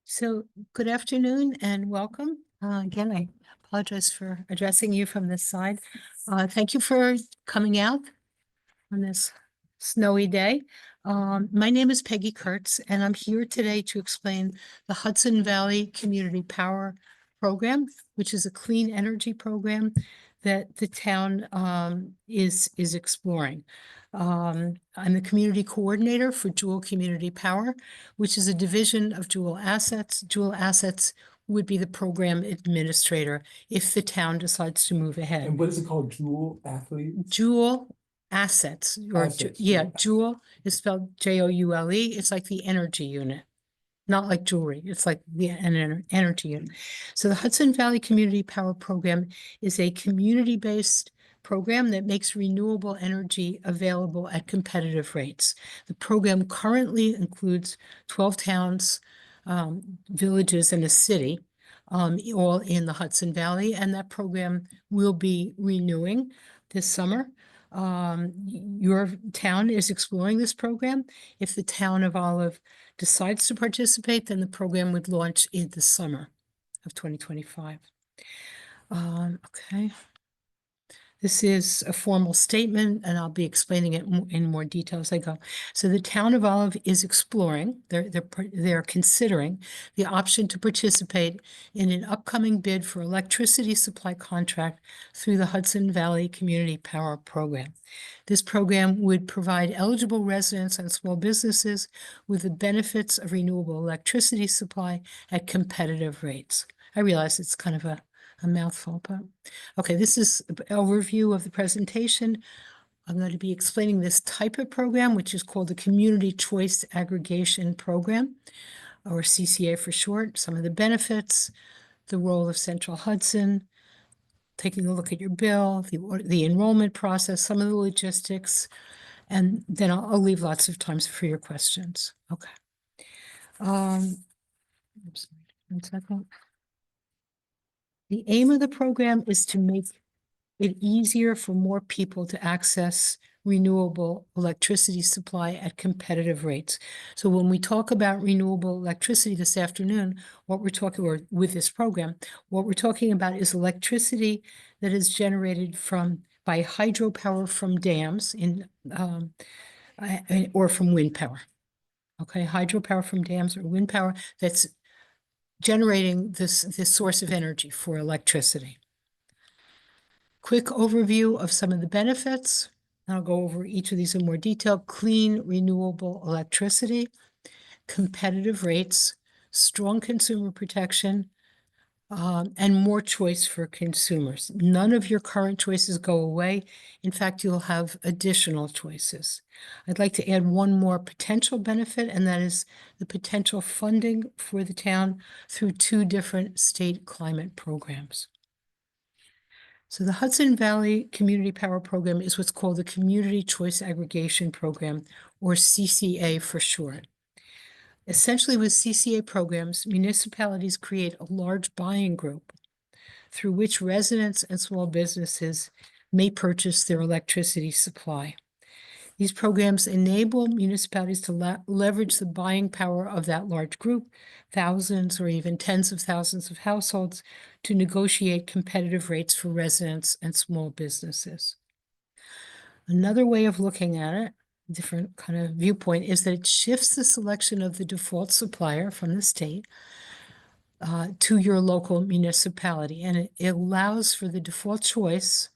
So good afternoon and welcome. Again, I apologize for addressing you from this side. Thank you for coming out on this snowy day. My name is Peggy Kurtz, and I'm here today to explain the Hudson Valley Community Power Program, which is a clean energy program that the town is exploring. I'm the community coordinator for Jewel Community Power, which is a division of Jewel Assets. Jewel Assets would be the program administrator if the town decides to move ahead. And what is it called? Jewel Athlete? Jewel Assets, Assets. Jewel is spelled Joule. It's like the energy unit, not like jewelry. It's like the energy unit. So the Hudson Valley Community Power Program is a community-based program that makes renewable energy available at competitive rates. The program currently includes 12 towns, villages, and a city, all in the Hudson Valley, and that program will be renewing this summer. Your town is exploring this program. If the town of Olive decides to participate, then the program would launch in the summer of 2025. Okay. This is a formal statement, and I'll be explaining it in more detail as I go. So the town of Olive is exploring, they're considering the option to participate in an upcoming bid for electricity supply contract through the Hudson Valley Community Power Program. This program would provide eligible residents and small businesses with the benefits of renewable electricity supply at competitive rates. I realize it's kind of a mouthful, but okay, this is an overview of the presentation. I'm going to be explaining this type of program, which is called the Community Choice Aggregation Program, or CCA for short, some of the benefits, the role of Central Hudson, taking a look at your bill, the enrollment process, some of the logistics, and then I'll leave lots of time for your questions. Okay. Oops, 1 second. The aim of the program is to make it easier for more people to access renewable electricity supply at competitive rates. So when we talk about renewable electricity this afternoon, what we're talking, or with this program, what we're talking about is electricity that is generated by hydropower from dams or from wind power. Okay, hydropower from dams or wind power that's generating this source of energy for electricity. Quick overview of some of the benefits. I'll go over each of these in more detail. Clean, renewable electricity, competitive rates, strong consumer protection, and more choice for consumers. None of your current choices go away. In fact, you'll have additional choices. I'd like to add one more potential benefit, and that is the potential funding for the town through 2 different state climate programs. So the Hudson Valley Community Power Program is what's called the Community Choice Aggregation Program, or CCA for short. Essentially, with CCA programs, municipalities create a large buying group through which residents and small businesses may purchase their electricity supply. These programs enable municipalities to leverage the buying power of that large group, thousands or even tens of thousands of households, to negotiate competitive rates for residents and small businesses. Another way of looking at it, different kind of viewpoint, is that it shifts the selection of the default supplier from the state to your local municipality, and it allows for the default choice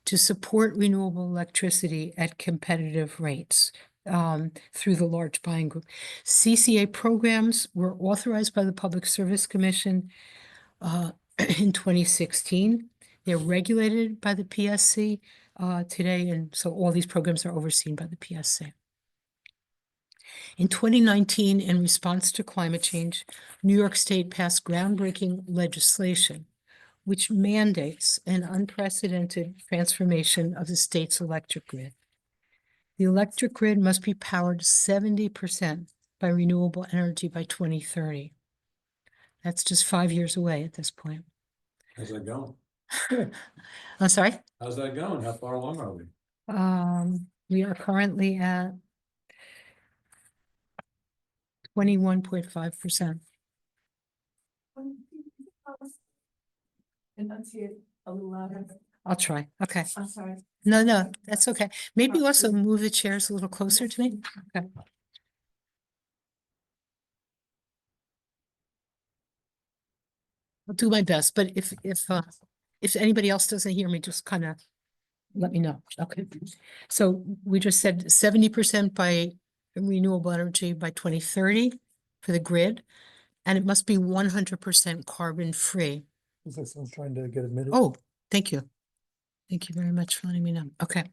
to support renewable electricity at competitive rates through the large buying group. CCA programs were authorized by the Public Service Commission in 2016. They're regulated by the PSC today, and so all these programs are overseen by the PSC. In 2019, in response to climate change, New York State passed groundbreaking legislation which mandates an unprecedented transformation of the state's electric grid. The electric grid must be powered 70% by renewable energy by 2030. That's just 5 years away at this point. How's that going? I'm sorry? How's that going? How far along are we? We are currently at 21.5%. Enunciate a little louder. I'll try. Okay. I'm sorry. No, that's okay. Maybe also move the chairs a little closer to me. Okay. I'll do my best, but if anybody else doesn't hear me, just kind of let me know. Okay. So we just said 70% by renewable energy by 2030 for the grid, and it must be 100% carbon free. Looks like someone's trying to get admitted. Oh, thank you. Thank you very much for letting me know. Okay.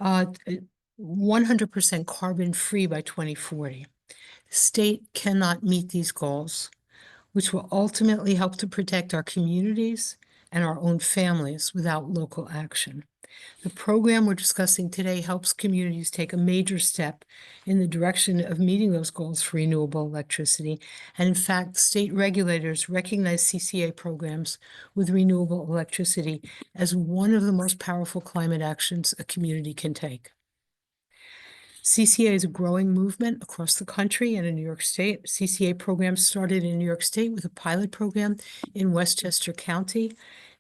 100% carbon free by 2040. The state cannot meet these goals, which will ultimately help to protect our communities and our own families without local action. The program we're discussing today helps communities take a major step in the direction of meeting those goals for renewable electricity. And in fact, state regulators recognize CCA programs with renewable electricity as one of the most powerful climate actions a community can take. CCA is a growing movement across the country and in New York State. CCA programs started in New York State with a pilot program in Westchester County.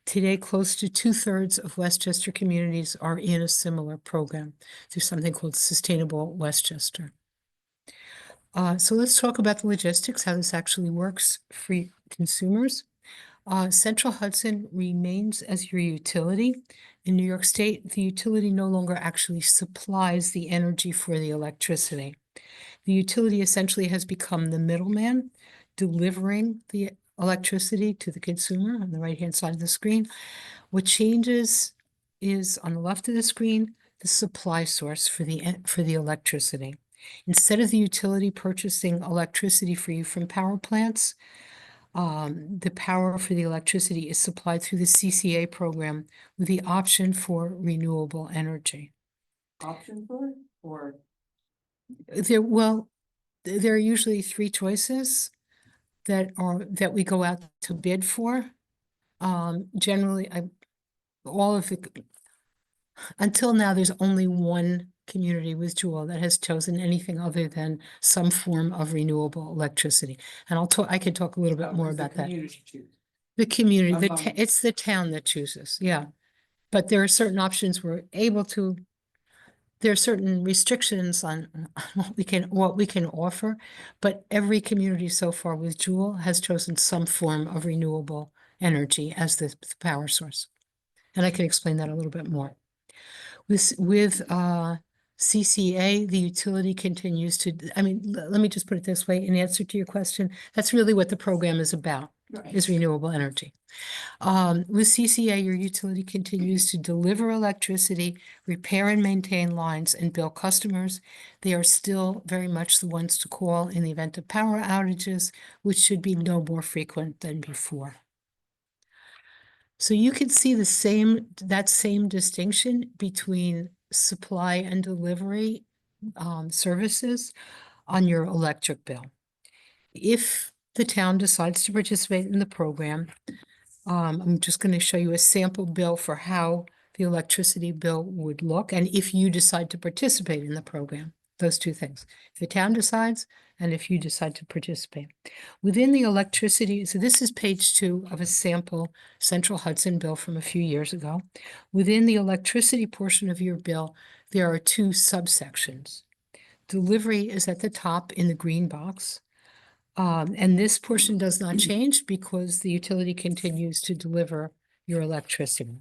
Today, close to 2/3 of Westchester communities are in a similar program through something called Sustainable Westchester. So let's talk about the logistics, how this actually works for consumers. Central Hudson remains as your utility. In New York State, the utility no longer actually supplies the energy for the electricity. The utility essentially has become the middleman, delivering the electricity to the consumer on the right-hand side of the screen. What changes is on the left of the screen, the supply source for the electricity. Instead of the utility purchasing electricity for you from power plants, the power for the electricity is supplied through the CCA program with the option for renewable energy. Option for it, or? There are usually three choices that we go out to bid for. Generally, until now, there's only one community with Jewel that has chosen anything other than some form of renewable electricity. And I could talk a little bit more about that. The community, it's the town that chooses, yeah. But there are certain options there are certain restrictions on what we can offer, but every community so far with Jewel has chosen some form of renewable energy as the power source. And I can explain that a little bit more. With CCA, the utility continues to, let me just put it this way, in answer to your question, that's really what the program is about, is renewable energy. With CCA, your utility continues to deliver electricity, repair and maintain lines, and bill customers. They are still very much the ones to call in the event of power outages, which should be no more frequent than before. So you can see that same distinction between supply and delivery services on your electric bill. If the town decides to participate in the program, I'm just going to show you a sample bill for how the electricity bill would look, and if you decide to participate in the program, those two things. If the town decides, and if you decide to participate. Within the electricity, so this is page 2 of a sample Central Hudson bill from a few years ago. Within the electricity portion of your bill, there are 2 subsections. Delivery is at the top in the green box. And this portion does not change because the utility continues to deliver your electricity.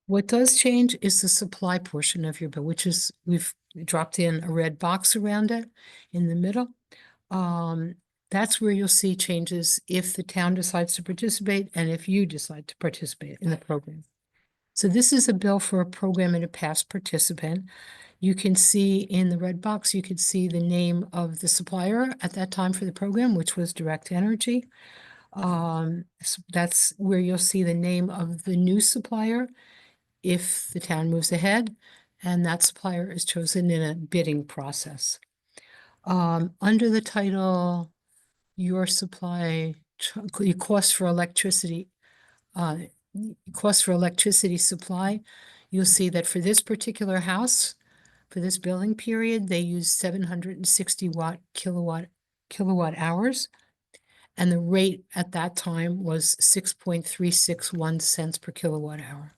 What does change is the supply portion of your bill, which is, we've dropped in a red box around it in the middle. That's where you'll see changes if the town decides to participate and if you decide to participate in the program. So this is a bill for a program and a past participant. You can see in the red box, you can see the name of the supplier at that time for the program, which was Direct Energy. That's where you'll see the name of the new supplier if the town moves ahead, and that supplier is chosen in a bidding process. Under the title, your supply, your cost for electricity supply, you'll see that for this particular house, for this billing period, they use 760 kilowatt kilowatt hours. And the rate at that time was 6.361 cents per kilowatt hour.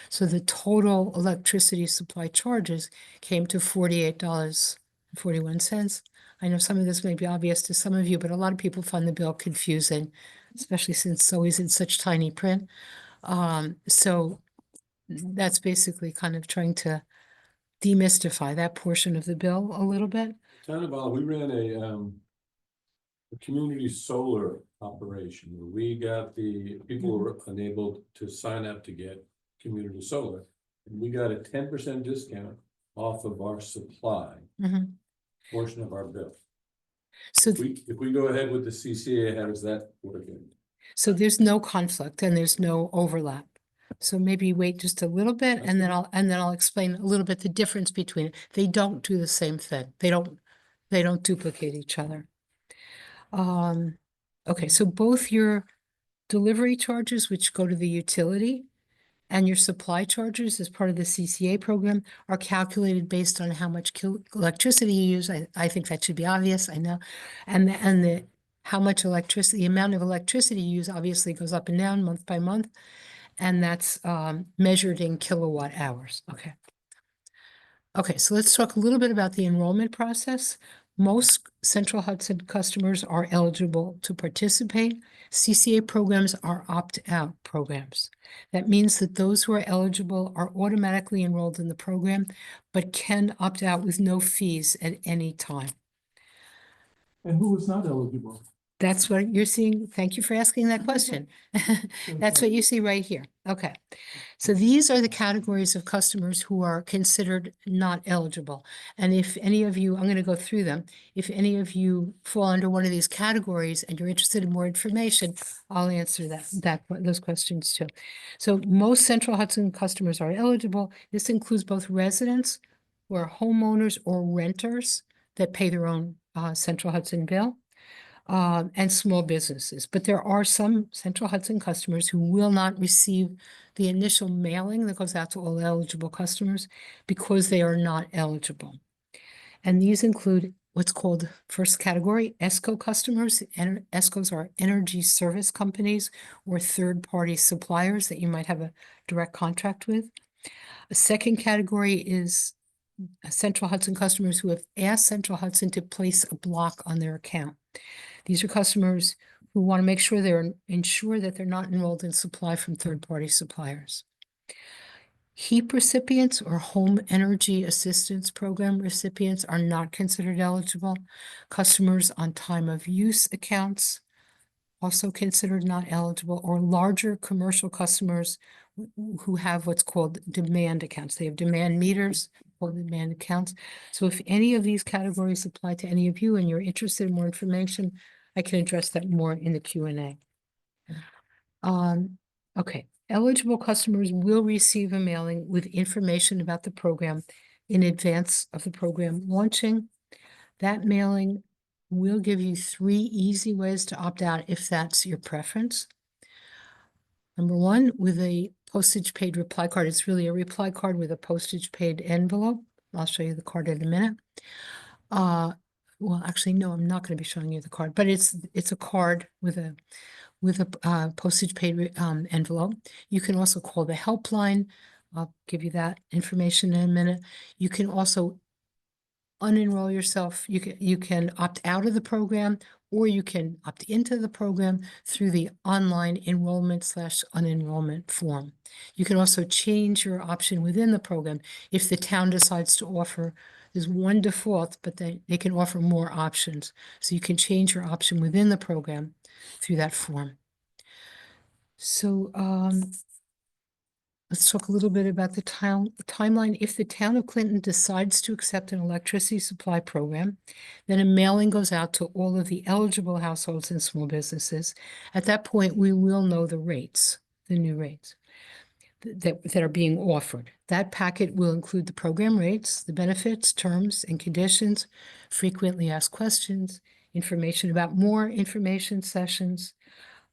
So the total electricity supply charges came to $48.41. I know some of this may be obvious to some of you, but a lot of people find the bill confusing, especially since it's always in such tiny print. So that's basically kind of trying to demystify that portion of the bill a little bit. Town of Bala, we ran a community solar operation where we got the people who were unable to sign up to get community solar. And we got a 10% discount off of our supply Mhm. portion of our bill. So, If we go ahead with the CCA, how does that work in? so there's no conflict and there's no overlap. So maybe wait just a little bit That's and then good. I'll explain a little bit the difference between it. They don't do the same thing. They don't duplicate each other. Okay, so both your delivery charges, which go to the utility, and your supply charges as part of the CCA program are calculated based on how much electricity you use. I think that should be obvious, I know. And the how much electricity, the amount of electricity you use obviously goes up and down month by month. And that's measured in kilowatt hours. Okay. Okay, so let's talk a little bit about the enrollment process. Most Central Hudson customers are eligible to participate. CCA programs are opt-out programs. That means that those who are eligible are automatically enrolled in the program, but can opt out with no fees at any time. And who is not eligible? That's what you're seeing. Thank you for asking that question. That's what you see right here. Okay. So these are the categories of customers who are considered not eligible. And if any of you, I'm going to go through them. If any of you fall under one of these categories and you're interested in more information, I'll answer those questions too. So most Central Hudson customers are eligible. This includes both residents who are homeowners or renters that pay their own Central Hudson bill. And small businesses. But there are some Central Hudson customers who will not receive the initial mailing that goes out to all eligible customers because they are not eligible. And these include what's called first category, ESCO customers. And ESCOs are energy service companies or third-party suppliers that you might have a direct contract with. A second category is Central Hudson customers who have asked Central Hudson to place a block on their account. These are customers who want to make sure ensure that they're not enrolled in supply from third-party suppliers. HEAP recipients or Home Energy Assistance Program recipients are not considered eligible. Customers on time of use accounts also considered not eligible, or larger commercial customers who have what's called demand accounts. They have demand meters or demand accounts. So if any of these categories apply to any of you and you're interested in more information, I can address that more in the Q&A. Okay, eligible customers will receive a mailing with information about the program in advance of the program launching. That mailing will give you 3 easy ways to opt out if that's your preference. Number one, with a postage paid reply card. It's really a reply card with a postage paid envelope. I'll show you the card in a minute. Well, actually, no, I'm not going to be showing you the card, but it's a card with a postage paid envelope. You can also call the helpline. I'll give you that information in a minute. You can also unenroll yourself. You can opt out of the program, or you can opt into the program through the online enrollment/unenrollment form. You can also change your option within the program if the town decides to offer. There's one default, but they can offer more options. So you can change your option within the program through that form. So let's talk a little bit about the timeline. If the town of Clinton decides to accept an electricity supply program, then a mailing goes out to all of the eligible households and small businesses. At that point, we will know the rates, the new rates that are being offered. That packet will include the program rates, the benefits, terms, and conditions, frequently asked questions, information about more information sessions.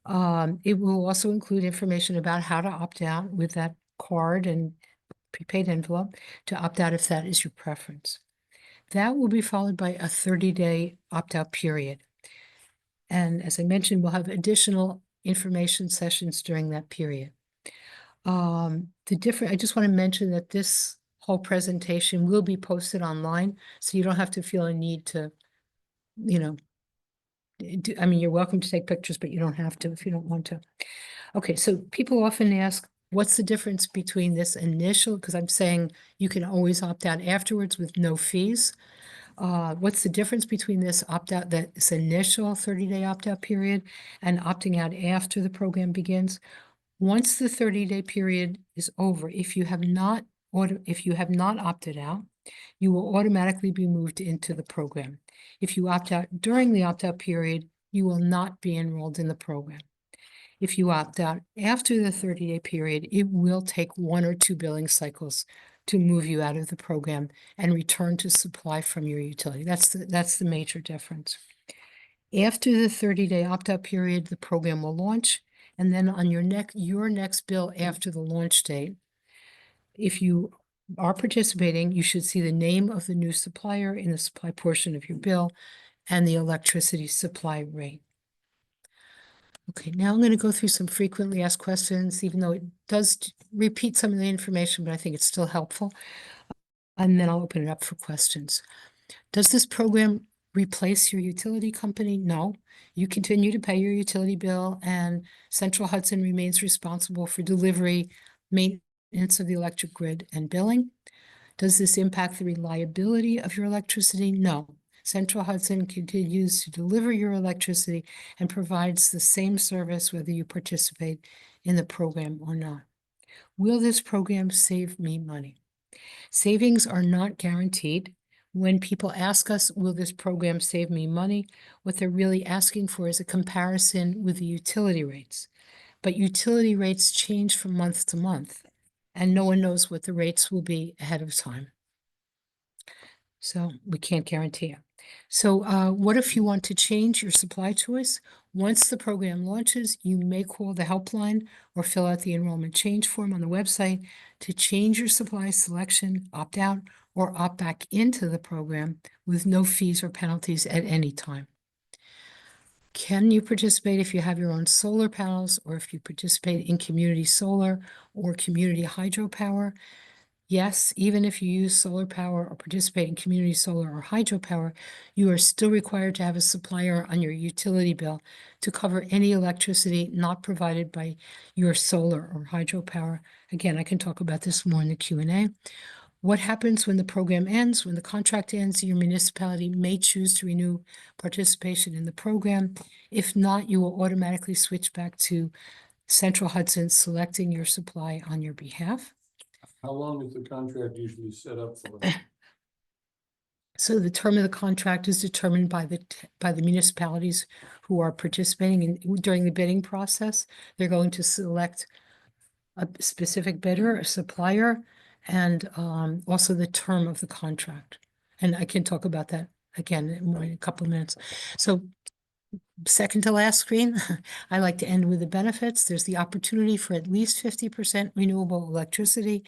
It will also include information about how to opt out with that card and prepaid envelope to opt out if that is your preference. That will be followed by a 30-day opt-out period. And as I mentioned, we'll have additional information sessions during that period. I just want to mention that this whole presentation will be posted online, so you don't have to feel a need to, you know, I mean, you're welcome to take pictures, but you don't have to if you don't want to. Okay, so people often ask, what's the difference between this initial, because I'm saying you can always opt out afterwards with no fees. What's the difference between this opt-out, this initial 30-day opt-out period and opting out after the program begins? Once the 30-day period is over, if you have not opted out, you will automatically be moved into the program. If you opt out during the opt-out period, you will not be enrolled in the program. If you opt out after the 30-day period, it will take 1 or 2 billing cycles to move you out of the program and return to supply from your utility. That's the major difference. After the 30-day opt-out period, the program will launch, and then on your next bill after the launch date, if you are participating, you should see the name of the new supplier in the supply portion of your bill and the electricity supply rate. Okay, now I'm going to go through some frequently asked questions, even though it does repeat some of the information, but I think it's still helpful. And then I'll open it up for questions. Does this program replace your utility company? No. You continue to pay your utility bill, and Central Hudson remains responsible for delivery, maintenance of the electric grid, and billing. Does this impact the reliability of your electricity? No. Central Hudson continues to deliver your electricity and provides the same service whether you participate in the program or not. Will this program save me money? Savings are not guaranteed. When people ask us, will this program save me money? What they're really asking for is a comparison with the utility rates. But utility rates change from month to month, and no one knows what the rates will be ahead of time. So we can't guarantee it. So what if you want to change your supply choice? Once the program launches, you may call the helpline or fill out the enrollment change form on the website to change your supply selection, opt out, or opt back into the program with no fees or penalties at any time. Can you participate if you have your own solar panels or if you participate in community solar or community hydropower? Yes, even if you use solar power or participate in community solar or hydropower, you are still required to have a supplier on your utility bill to cover any electricity not provided by your solar or hydropower. Again, I can talk about this more in the Q&A. What happens when the program ends? When the contract ends, your municipality may choose to renew participation in the program. If not, you will automatically switch back to Central Hudson selecting your supply on your behalf. How long is the contract usually set up for? So the term of the contract is determined by the municipalities who are participating during the bidding process. They're going to select a specific bidder, a supplier, and also the term of the contract. And I can talk about that again in a couple of minutes. So second to last screen, I like to end with the benefits. There's the opportunity for at least 50% renewable electricity,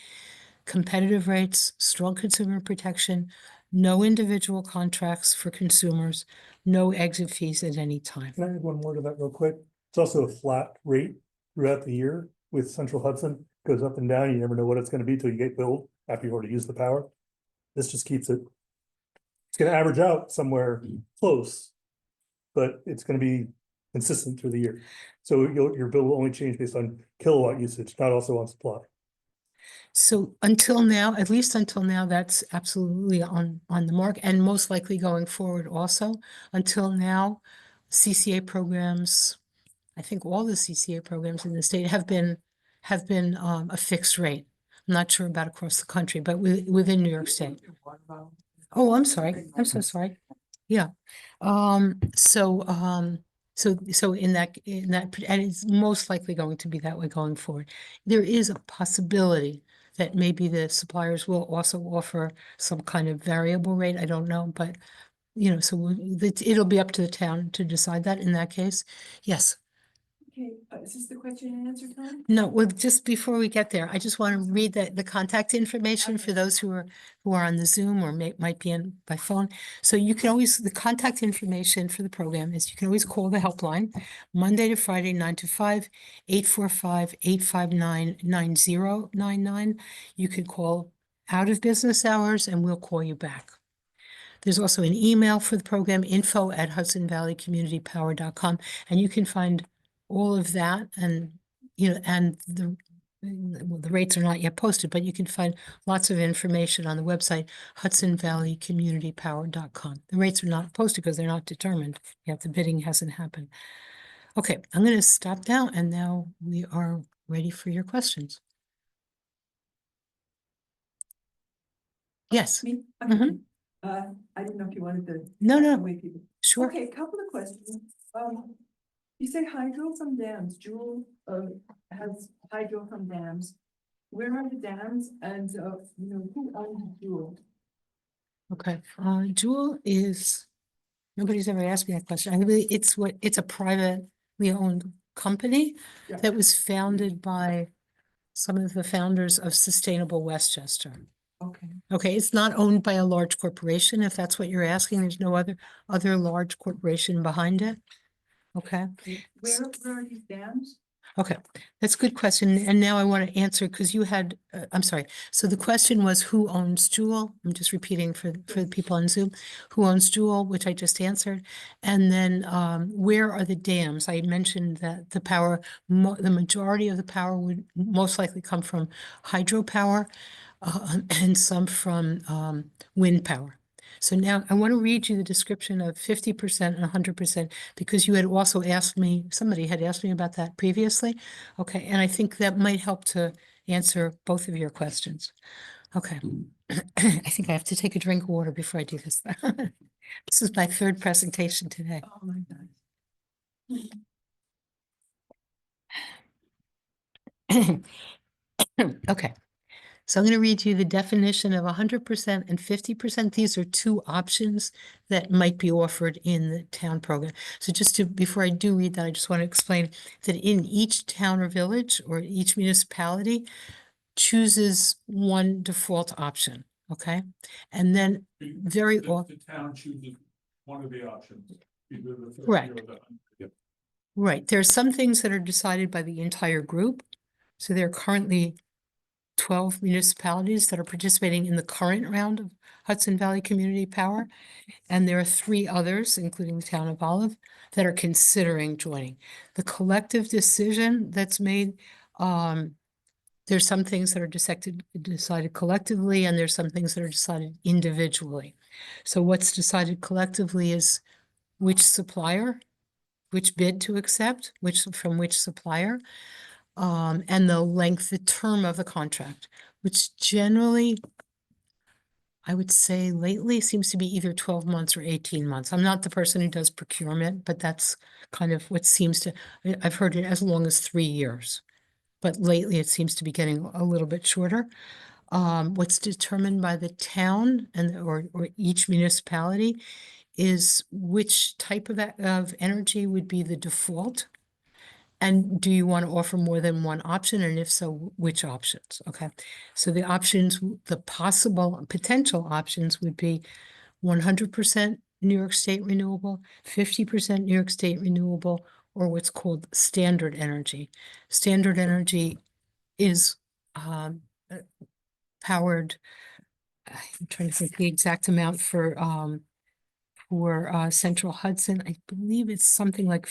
competitive rates, strong consumer protection, no individual contracts for consumers, no exit fees at any time. Can I add one more to that real quick? It's also a flat rate throughout the year with Central Hudson. Goes up and down. You never know what it's going to be till you get billed after you've already used the power. This just keeps it. It's going to average out somewhere close, but it's going to be consistent through the year. So your bill will only change based on kilowatt usage, not also on supply. So until now, at least until now, that's absolutely on the mark, and most likely going forward also. Until now, CCA programs, I think all the CCA programs in the state have been a fixed rate. I'm not sure about across the country, but within New York State. Oh, I'm sorry. I'm so sorry. Yeah. So in that, and it's most likely going to be that way going forward. There is a possibility that maybe the suppliers will also offer some kind of variable rate. I don't know, but you know, so it'll be up to the town to decide that in that case. Yes. Okay, is this the question and answer time? No, well, just before we get there, I just want to read the contact information for Okay. those who are on the Zoom or might be in by phone. So you can always, the contact information for the program is you can always call the helpline Monday to Friday, 9 to 5, 845-859-9099. You could call out of business hours and we'll call you back. There's also an email for the program, info@HudsonValleyCommunityPower.com, and you can find all of that and, and well, the rates are not yet posted, but you can find lots of information on the website, HudsonValleyCommunityPower.com. The rates are not posted because they're not determined yet. The bidding hasn't happened. Okay, I'm going to stop now, and now we are ready for your questions. Yes, Me? Mhm. I didn't know if you wanted to. No, no. wait people. sure. Okay, a couple of questions. You say hydro from dams, Jewel, has hydro from dams. Where are the dams and, who owns Jewel? Okay, Jewel is, nobody's ever asked me that question. I believe it's a privately owned company Yeah. that was founded by some of the founders of Sustainable Westchester. Okay. Okay, it's not owned by a large corporation, if that's what you're asking. There's no other large corporation behind it. Okay. Where are these dams? Okay, that's a good question. And now I want to answer because you had, I'm sorry. So the question was who owns Jewel? I'm just repeating for the people on Zoom. Who owns Jewel, which I just answered. And then where are the dams? I mentioned that the power, the majority of the power would most likely come from hydropower and some from wind power. So now I want to read you the description of 50% and 100% because you had also asked me, somebody had asked me about that previously. Okay, and I think that might help to answer both of your questions. Okay. I think I have to take a drink of water before I do this. This is my third presentation today. Oh, my God. Okay. So I'm going to read you the definition of 100% and 50%. These are two options that might be offered in the town program. So before I do read that, I just want to explain that in each town or village or each municipality chooses one default option, okay? And then very often. The town chooses one of the options. Either the 50 Correct. or the 100. Right, there are some things that are decided by the entire group. So there are currently 12 municipalities that are participating in the current round of Hudson Valley Community Power. And there are 3 others, including the town of Olive, that are considering joining. The collective decision that's made, there's some things that are decided collectively, and there's some things that are decided individually. So what's decided collectively is which supplier, which bid to accept, from which supplier, and the length, the term of the contract, which generally, I would say lately seems to be either 12 months or 18 months. I'm not the person who does procurement, but that's kind of what seems to, I've heard it as long as 3 years. But lately it seems to be getting a little bit shorter. What's determined by the town or each municipality is which type of energy would be the default. And do you want to offer more than one option? And if so, which options? Okay. So the options, the potential options would be 100% New York State renewable, 50% New York State renewable, or what's called standard energy. Standard energy is powered, I'm trying to think the exact amount for Central Hudson. I believe it's something like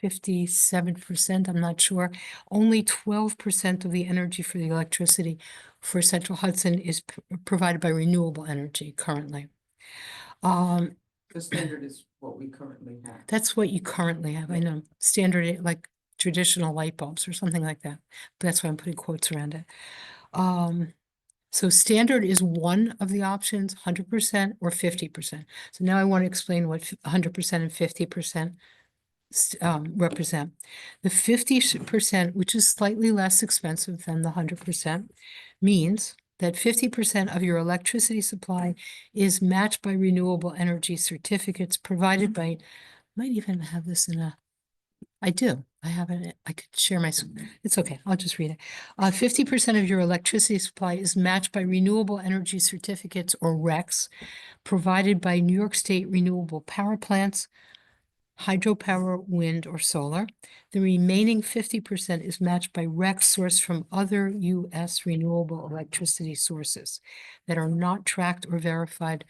57%, I'm not sure. Only 12% of the energy for the electricity for Central Hudson is provided by renewable energy currently. The standard is what we currently have. That's what you currently have. I know, standard, like traditional light bulbs or something like that. But that's why I'm putting quotes around it. So standard is one of the options, 100% or 50%. So now I want to explain what 100% and 50% represent. The 50%, which is slightly less expensive than the 100%, means that 50% of your electricity supply is matched by renewable energy certificates provided by, might even have this in a I do. I have it. I could share my, it's okay. I'll just read it. 50% of your electricity supply is matched by renewable energy certificates or RECs provided by New York State renewable power plants, hydropower, wind, or solar. The remaining 50% is matched by RECs sourced from other U.S. renewable electricity sources that are not tracked or verified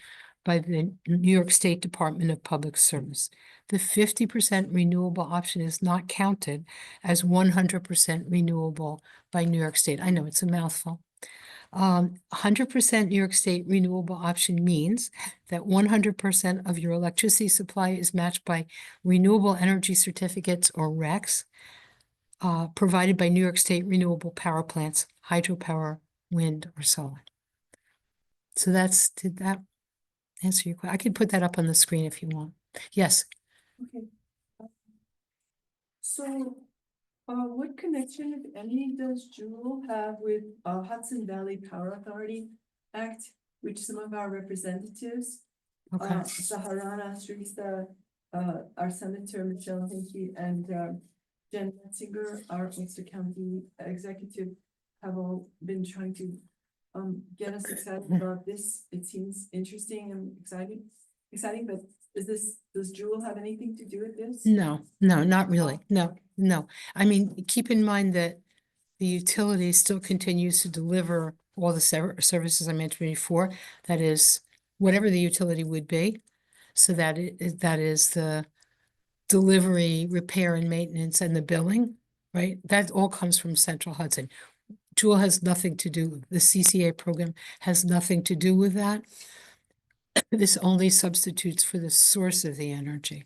by the New York State Department of Public Service. The 50% renewable option is not counted as 100% renewable by New York State. I know it's a mouthful. 100% New York State renewable option means that 100% of your electricity supply is matched by renewable energy certificates or RECs provided by New York State renewable power plants, hydropower, wind, or solar. So did that answer your question? I could put that up on the screen if you want. Yes. Okay. So, what connection, if any, does Jewel have with Hudson Valley Power Authority Act, which some of our representatives, Okay. Saharana Shrestha, our Senator Michelle Hinkey, and Jen Metzinger, our Ulster County executive, have all been trying to get us excited about this. It seems interesting and exciting, but does Jewel have anything to do with this? No, not really. No. I mean, keep in mind that the utility still continues to deliver all the services I mentioned before. That is, whatever the utility would be. So that is the delivery, repair and maintenance and the billing, right? That all comes from Central Hudson. Jewel has nothing to do, the CCA program has nothing to do with that. This only substitutes for the source of the energy.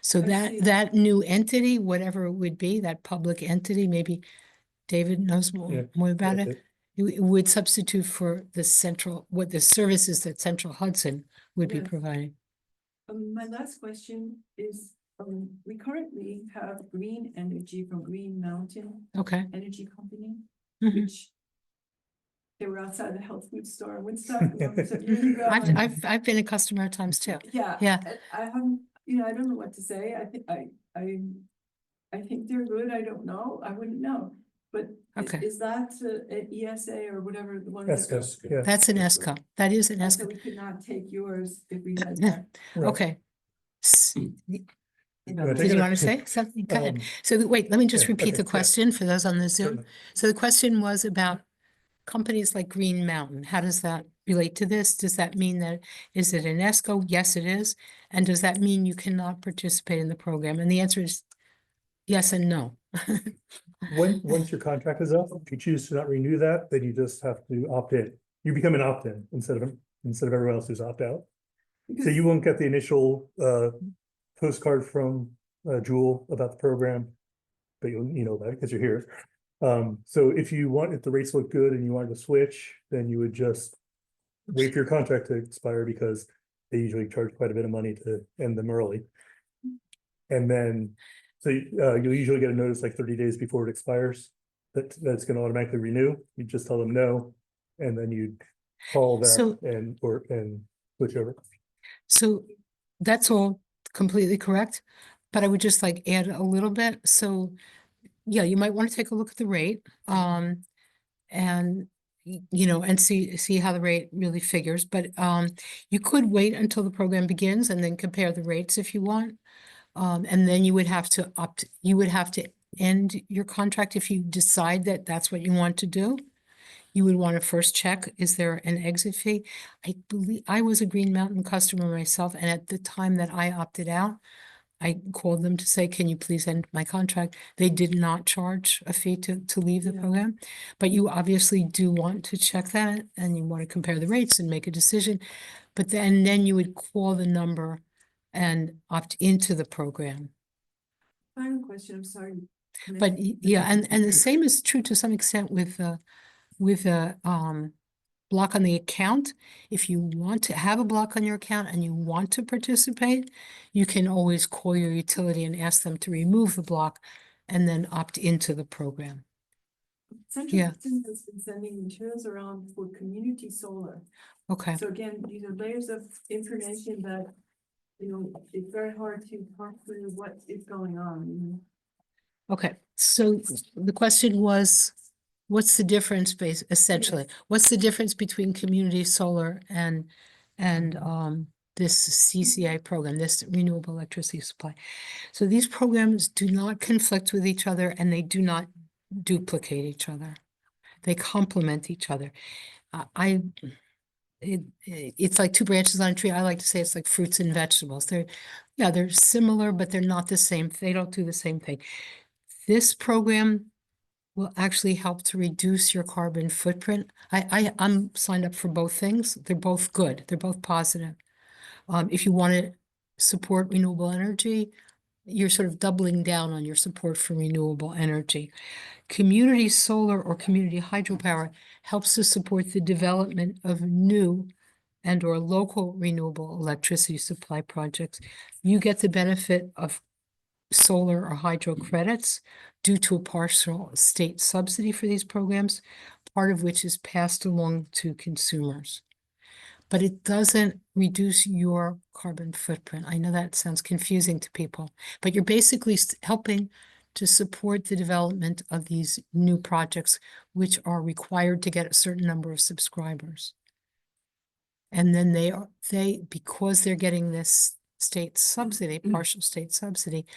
So I see. that new entity, whatever it would be, that public entity, maybe David knows Yeah, more about that's it. It would substitute for the what the services that Central Hudson would be Yes. providing. My last question is, we currently have green energy from Green Mountain Okay. Energy Company, Mhm. which they were outside the health food store in Woodstock, some years ago. and- I've been a customer at times too. Yeah. Yeah. and I haven't, I don't know what to say. I think I think they're good. I don't know. I wouldn't know. But Okay. is that an ESA or whatever the one? ESCO, yeah. That's an ESCO. That is an And so ESCO. we could not take yours if we had that. Right. Okay. wanna take Did it you or- want to say something? Go ahead. Um, So wait, let me just yeah, repeat okay, the yeah. question for those on the Zoom. Certainly. So the question was about companies like Green Mountain. How does that relate to this? Does that mean that, is it an ESCO? Yes, it is. And does that mean you cannot participate in the program? And the answer is yes and no. Once your contract is up, if you choose to not renew that, then you just have to opt in. You become an opt-in instead of everyone else who's opt-out. So you won't get the initial postcard from Jewel about the program, but you know that because you're here. So if the rates look good and you wanted to switch, then you would just wait for your contract to expire because they usually charge quite a bit of money to end them early. And then, so you'll usually get a notice like 30 days before it expires that's going to automatically renew. You just tell them no, and then you call that So- and switch over. So that's all completely correct, but I would just like add a little bit. So yeah, you might want to take a look at the rate, and and see how the rate really figures, but you could wait until the program begins and then compare the rates if you want. And then you would have to end your contract if you decide that that's what you want to do. You would want to first check, is there an exit fee? I believe I was a Green Mountain customer myself, and at the time that I opted out, I called them to say, can you please end my contract? They did not charge a fee to leave the Yeah. program. But you obviously do want to check that and you want to compare the rates and make a decision. But then you would call the number and opt into the program. Final question, I'm sorry. But yeah, and the same is true to some extent with a block on the account. If you want to have a block on your account and you want to participate, you can always call your utility and ask them to remove the block and then opt into the program. Central Yeah. Hudson has been sending materials around for community solar. Okay, So again, these are layers of information that it's very hard to parse through what is going on, you know? Okay, so the question was, what's the difference essentially? What's the difference between community solar and this CCA program, this renewable electricity supply? So these programs do not conflict with each other and they do not duplicate each other. They complement each other. It's like two branches on a tree. I like to say it's like fruits and vegetables. They're similar, but they're not the same. They don't do the same thing. This program will actually help to reduce your carbon footprint. I'm signed up for both things. They're both good. They're both positive. If you want to support renewable energy, you're sort of doubling down on your support for renewable energy. Community solar or community hydropower helps to support the development of new and or local renewable electricity supply projects. You get the benefit of solar or hydro credits due to a partial state subsidy for these programs, part of which is passed along to consumers. But it doesn't reduce your carbon footprint. I know that sounds confusing to people, but you're basically helping to support the development of these new projects, which are required to get a certain number of subscribers. And then because they're getting this state subsidy, partial state subsidy,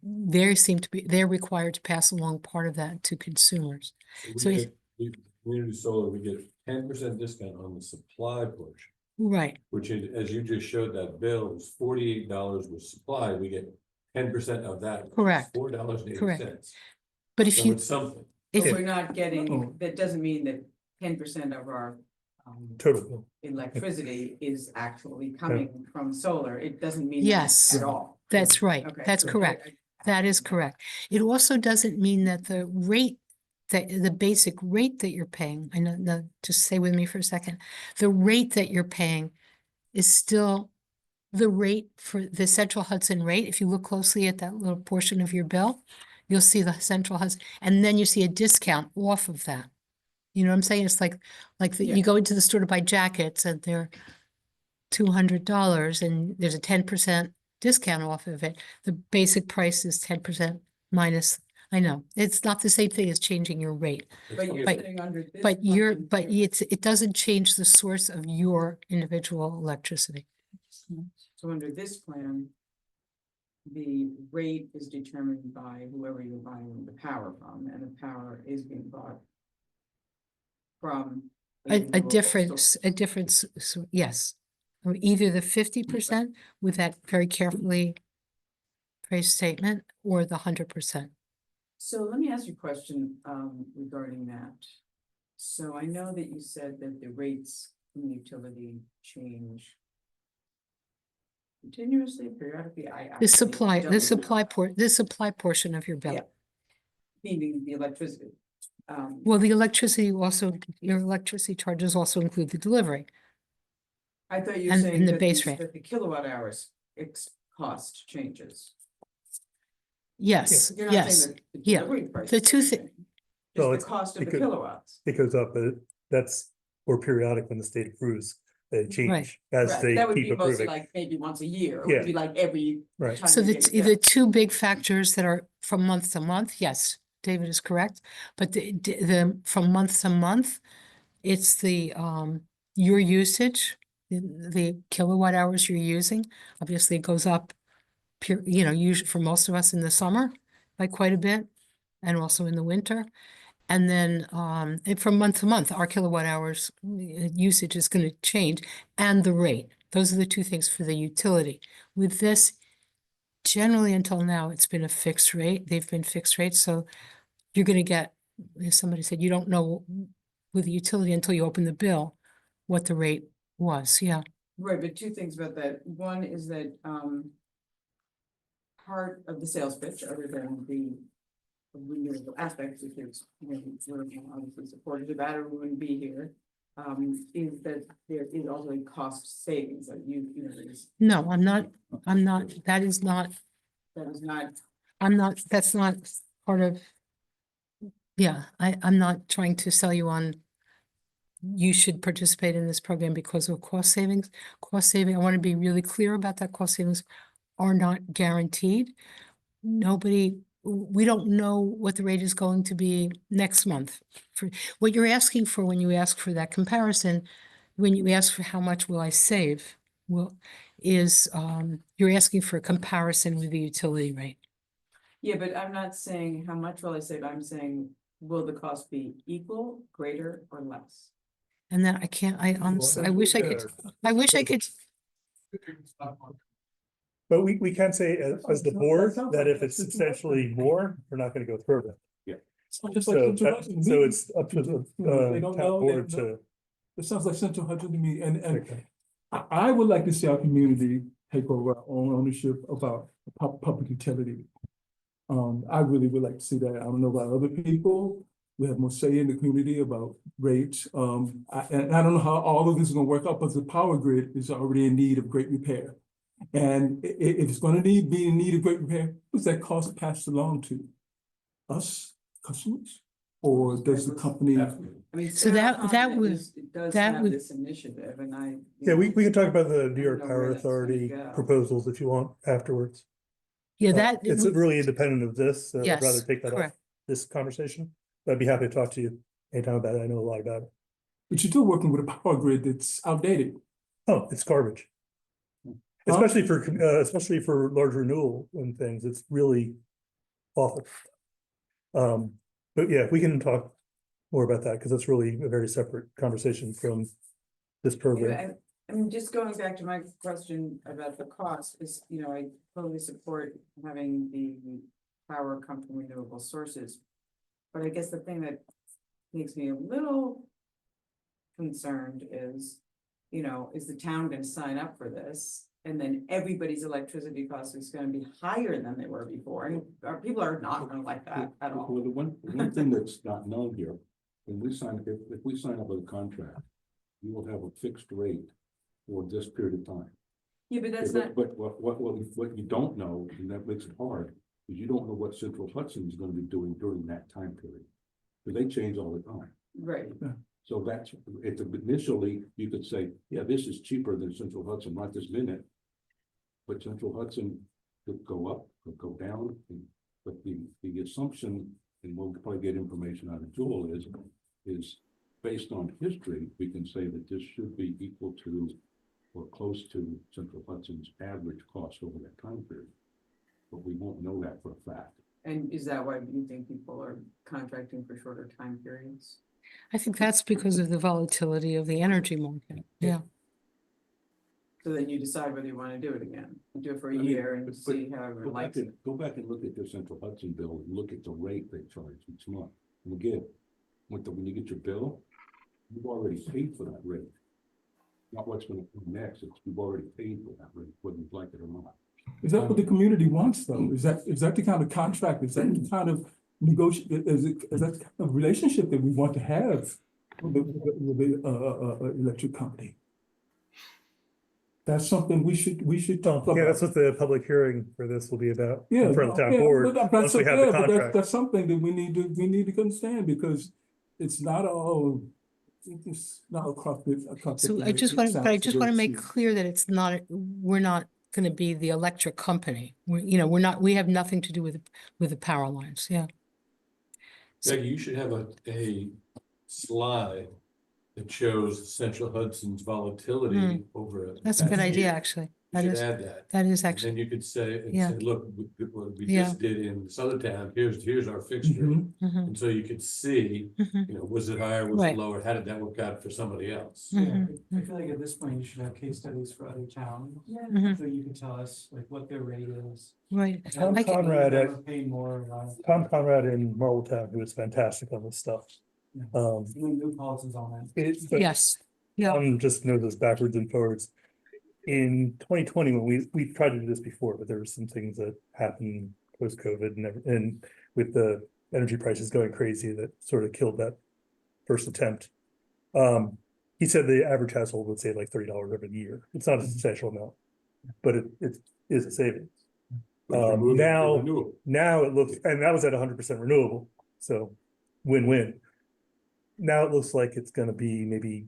they're required to pass along part of that to consumers. So We get, community solar, we get 10% discount on the supply portion, Right, which is, as you just showed, that bill was $48 with supply, we get 10% of that. Correct. $4.80. but if So you, it's something. if, But we're not getting, Oh. that doesn't mean that 10% of our Total. electricity is actually coming from solar. It doesn't mean that Yes. at all. that's right, Okay, that's so correct. That is correct. It also doesn't mean that the rate, the basic rate that you're paying, I know, no, just stay with me for a second. The rate that you're paying is still the rate for the Central Hudson rate. If you look closely at that little portion of your bill, you'll see the Central Hudson, and then you see a discount off of that. You know what I'm saying? It's like Yeah. you go into the store to buy jackets and they're $200 and there's a 10% discount off of it. The basic price is 10% minus. I know, it's not the same thing as changing your rate, But you're But- sitting under this. but plan here. it doesn't change the source of your individual electricity. So under this plan, the rate is determined by whoever you're buying the power from, and the power is being bought from. A renewable difference, source. yes. Or either the 50% with that very carefully phrased statement or the 100%. So let me ask you a question regarding that. So I know that you said that the rates in the utility change continuously, periodically. I The actually supply, don't the know. supply portion of your bill. Yeah. Meaning the electricity. Well, your electricity charges also include the delivery. I thought you were and saying the that base rate. that the kilowatt hours cost changes. Yes, You're not yes. saying that the yeah. delivery price. The two doesn't thi- change, Well, Just it's the cost of the because- kilowatts. It goes up, but that's more periodic when the state approves, they change as Right, they that would keep be mostly approving. like maybe once a year, it Yeah. would be like every. Right. time So you the, get a the bill. two big factors that are from month to month, yes, David is correct. But the from month to month, it's your usage, the kilowatt hours you're using. Obviously, it goes up, usually for most of us in the summer by quite a bit, and also in the winter. And then from month to month, our kilowatt hours usage is going to change, and the rate. Those are the two things for the utility. With this, generally until now, it's been a fixed rate. They've been fixed rates, so you're going to get, as somebody said, you don't know with the utility until you open the bill what the rate was. Yeah, Right, but two things about that. One is that part of the sales pitch, other than the renewable aspect, which is, we're obviously supportive about it, we wouldn't be here. Is that there is also a cost savings, like there's, no, I'm not. That is not. that is not. That's not part of. Yeah, I'm not trying to sell you on you should participate in this program because of cost savings. Cost saving, I want to be really clear about that. Cost savings are not guaranteed. We don't know what the rate is going to be next month. For what you're asking for when you ask for that comparison, when you ask for how much will I save, you're asking for a comparison with the utility rate. Yeah, but I'm not saying how much will I save, I'm saying, will the cost be equal, greater, or less? And then I honestly, I wish I could, But we can say as the board that if it's substantially more, we're not gonna go through it. Just like So Central Hudson to so me. it's up to the They don't town know, board they to. It sounds like Central Hudson to me, and Okay. I would like to see our community take over our own ownership of our public utility. I really would like to see that. I don't know about other people. We have more say in the community about rates. And I don't know how all of this is gonna work out, but the power grid is already in need of great repair. And if it's gonna be in need of great repair, who's that cost passed along to? Us, customers? Or does the company? I mean, So Sarah that Condon would- does that have would- this initiative, and I. you Yeah, know, we can talk about the New York know where Power that's gonna Authority go. proposals if you want afterwards. yeah, that. It's really independent of this, so I'd Yes, rather take that off correct. this conversation. But I'd be happy to talk to you anytime about it. I know a lot about it. But you're still working with a power grid that's outdated. Oh, it's garbage. Huh? Especially for large renewal and things, it's really awful. But yeah, we can talk more about that because that's really a very separate conversation from this program. Anyway, I mean, just going back to my question about the cost is, I totally support having the power come from renewable sources. But I guess the thing that makes me a little concerned is, is the town gonna sign up for this? And then everybody's electricity cost is gonna be higher than they were before, and our people are not gonna like that at all. Well, the one thing that's not known here, when we sign, if we sign up with a contract, you will have a fixed rate for this period of time. Yeah, but that's Okay, not, But what you don't know, and that makes it hard, is you don't know what Central Hudson is gonna be doing during that time period. Because they change all the time. right, So that's, initially, you could say, yeah, this is cheaper than Central Hudson right this minute. But Central Hudson could go up, could go down, but the assumption, and we'll probably get information out of Joel is based on history, we can say that this should be equal to or close to Central Hudson's average cost over that time period. But we won't know that for a fact. and is that why you think people are contracting for shorter time periods? I think that's because of the volatility of the energy market. Yeah. So then you decide whether you wanna do it again, do it for a I mean, year and but see how everyone likes it. Go back and look at their Central Hudson bill, and look at the rate they charge each month. And again, when you get your bill, you've already paid for that rate. Not what's gonna come next, it's you've already paid for that rate, whether you like it or not. Is that what the community wants though? Is that the kind of contract, is that the kind of is that the kind of relationship that we want to have with the electric company? That's something we should talk about. Yeah, that's what the public hearing for this will be about. Yeah, In front of the town yeah, board, but once we have the contract. that's something that we need to understand because it's not all. It's not across the. So I just want to make clear that we're not going to be the electric company. We have nothing to do with the power lines. Yeah. Becky, you should have a slide that shows Central Hudson's volatility over. That's a good idea, actually. You That should is, add that. that is And actually, then you could say, Yeah. look, what we Yeah. just did in this other town, here's our fixed rate. Mhm. mhm, And so you could see, mhm, was it higher, was Right. it lower, how did that work out for somebody else? mhm, I feel like at this point, you should have case studies for other towns, mhm. so you can tell us like what their rate is. Right. Tom I can- Conrad at Never paid more or less. Tom Conrad in Marltown, who was fantastic on this stuff. And then new policies on But Yes. Yeah. just know this backwards and forwards. In 2020, when we tried to do this before, but there were some things that happened post-COVID and with the energy prices going crazy that sort of killed that first attempt. He said the average household would save like $30 every year. It's not a substantial amount, but it is a savings. But you're moving to Now renewable. it looks, and that was at 100% renewable, so win-win. now it looks like it's gonna be maybe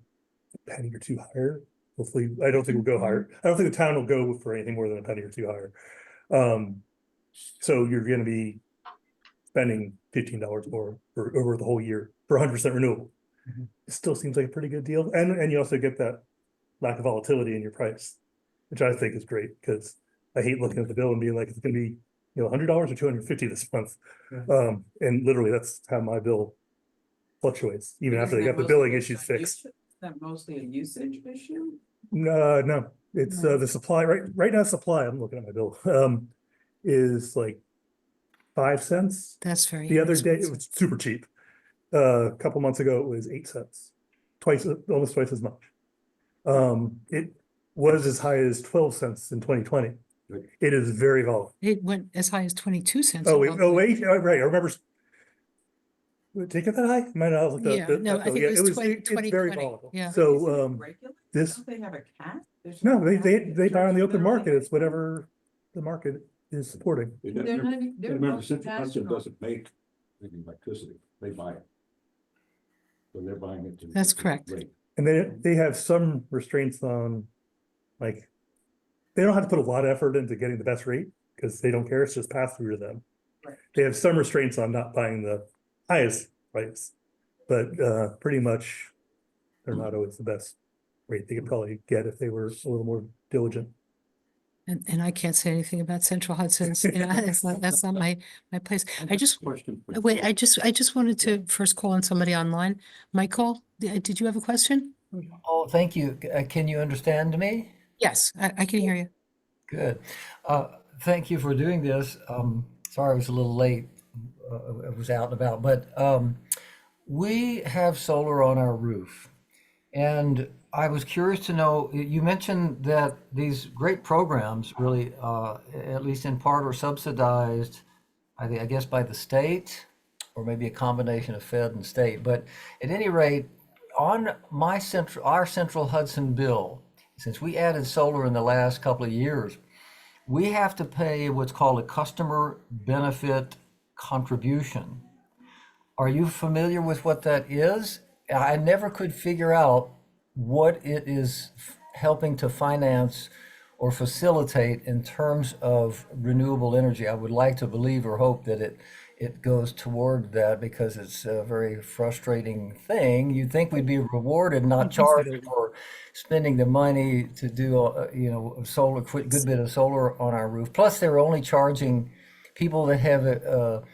a penny or two higher. Hopefully, I don't think we'll go higher. I don't think the town will go for anything more than a penny or two higher. So you're gonna be spending $15 more for over the whole year for 100% renewable. Mhm. It still seems like a pretty good deal, and you also get that lack of volatility in your price, which I think is great, because I hate looking at the bill and being like, it's gonna be, $100 or 250 this month. Yeah. And literally that's how my bill fluctuates, even after Isn't they that got the mostly billing a issues fixed. usage- Is that mostly a usage issue? No, it's the supply, right now, supply, I'm looking at my bill, is like 5 cents. That's very The other day, it inexpensive. was super cheap. A couple months ago, it was 8 cents, almost twice as much. It was as high as 12 cents in 2020. Right. It is very volatile. It went as high as 22 cents. Oh, at wait, one oh, point. wait, right, I remember. Did it get that high? Might not have looked Yeah, at no, that I bill. think Yeah, it was it's very 2020, volatile. yeah. Is it So, regulated? this, Don't they have a cap? There's no, cap they buy on the charge open for market. It's electricity? whatever the market is supporting. They're not, they're Remember, Central Hudson multinational. doesn't make any electricity, they buy it. So they're buying it. to- That's correct. Rate. And they have some restraints on, like, they don't have to put a lot of effort into getting the best rate, because they don't care, it's just pass through to them. Right. They have some restraints on not buying the highest price, but pretty much they're not always the best rate they could probably get if they were a little more diligent. And I can't say anything about Central Hudson's, that's not my place. I just, Question. for you. wait, I just wanted to first call on somebody online. Michael, did you have a question? Oh, thank you. Can you understand me? Yes, I can hear you. Good. Thank you for doing this. Sorry I was a little late. I was out and about, but we have solar on our roof. And I was curious to know, you mentioned that these great programs really, at least in part, are subsidized, I guess, by the state, or maybe a combination of Fed and state. But at any rate, on our Central Hudson bill, since we added solar in the last couple of years, we have to pay what's called a customer benefit contribution. Are you familiar with what that is? I never could figure out what it is helping to finance or facilitate in terms of renewable energy. I would like to believe or hope that it goes toward that, because it's a very frustrating thing. You'd think we'd be rewarded, not charged for spending the money to do, solar, good bit of solar on our roof. Plus, they're only charging people that have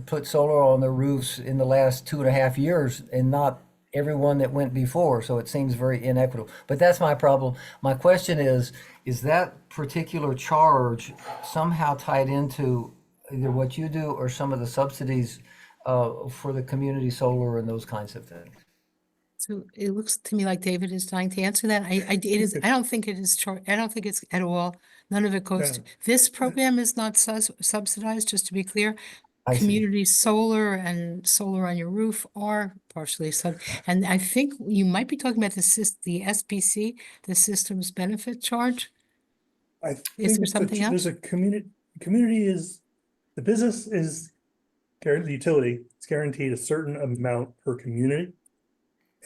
put solar on their roofs in the last 2.5 years, and not everyone that went before. So it seems very inequitable. But that's my problem. My question is that particular charge somehow tied into either what you do or some of the subsidies for the community solar and those kinds of things? So it looks to me like David is trying to answer that. It is, I don't think it is, I don't think it's at all, none of it goes to, Yeah. this program is not subsidized, just to be clear. I see. Community solar and solar on your roof are partially and I think you might be talking about the SBC, the Systems Benefit Charge. I Is think there it's something there's else? a community is, the business is, the utility, it's guaranteed a certain amount per community.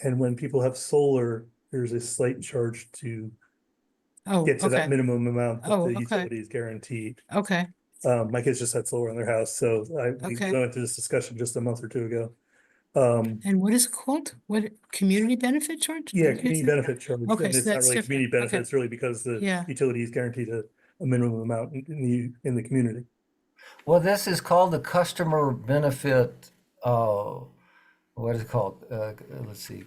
And when people have solar, there's a slight charge to Oh, get to that okay, minimum amount that Oh, the okay. utility is guaranteed. okay, My kids just had solar on their house, so we Okay. went into this discussion just a month or two ago. and what is it called? What, community benefit charge? Yeah, Did you community say? benefit charge, Okay, and so it's not that's really different. community benefit, Okay. it's really because the Yeah. utility is guaranteed a minimum amount in the community. Well, this is called the customer benefit, what is it called? Let's see,